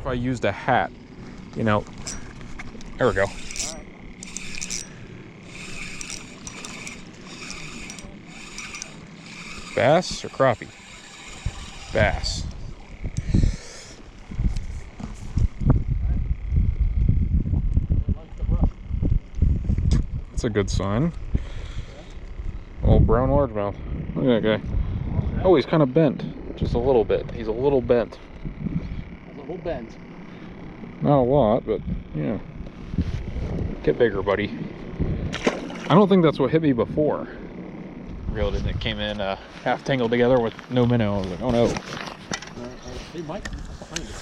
if I used a hat, you know. There we go. Bass or crappie? Bass. That's a good sign. Old brown largemouth. Look at that guy. Oh, he's kind of bent. Just a little bit. He's a little bent. A little bent. Not a lot, but yeah. Get bigger, buddy. I don't think that's what hit me before. Reeled in, it came in half tangled together with no minnow. I was like, oh no. They might be behind it.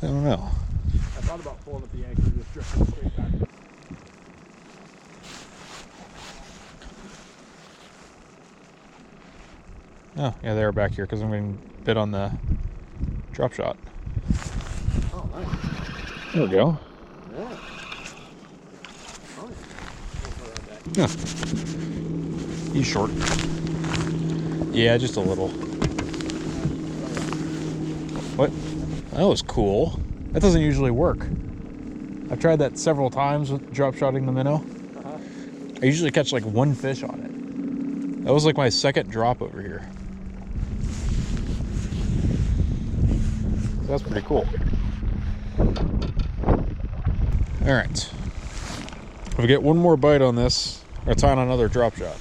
I don't know. I thought about pulling up the anchor and just drifting straight back. Oh, yeah, they were back here because I'm getting bit on the drop shot. Oh, nice. There we go. Yeah. Yeah. He's short. Yeah, just a little. What? That was cool. That doesn't usually work. I've tried that several times with drop shotting the minnow. I usually catch like one fish on it. That was like my second drop over here. That's pretty cool. All right. If we get one more bite on this, we're tying on another drop shot.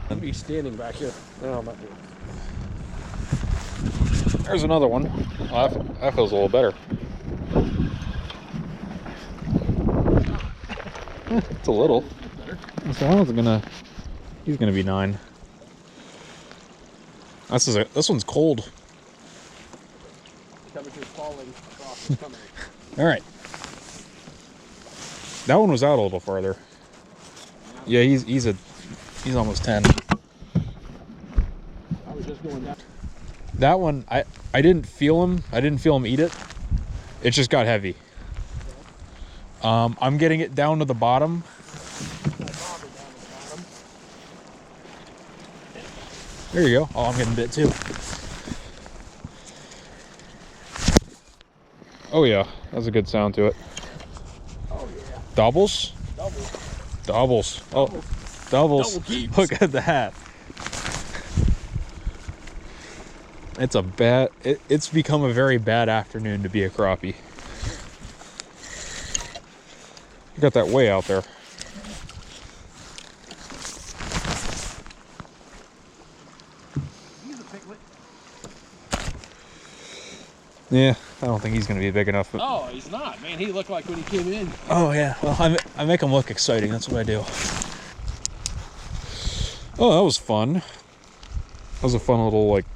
I'd be standing back here. No, I'm not doing it. There's another one. Oh, that feels a little better. It's a little. So he's gonna be 9. This one's cold. The temperature's falling across the stomach. All right. That one was out a little farther. Yeah, he's almost 10. I was just going down. That one, I didn't feel him. I didn't feel him eat it. It just got heavy. I'm getting it down to the bottom. There you go. Oh, I'm getting bit too. Oh yeah, that's a good sound to it. Oh yeah. Doubles? Doubles. Oh, doubles. Double keeps. Look at that. It's become a very bad afternoon to be a crappie. You got that way out there. He's a piglet. Yeah, I don't think he's going to be big enough. But... Oh, he's not, man. He looked like when he came in. Oh yeah, well I make him look exciting. That's what I do. Oh, that was fun. That was a fun little like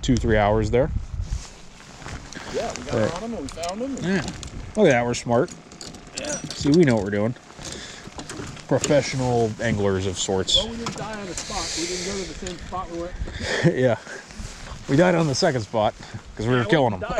2-3 hours there. Yeah, we got on him and we found him. Yeah. Look at that, we're smart. Yeah. See, we know what we're doing. Professional anglers of sorts. Well, we didn't die on the spot. We didn't go to the same spot we went. Yeah. We died on the second spot because we were killing them.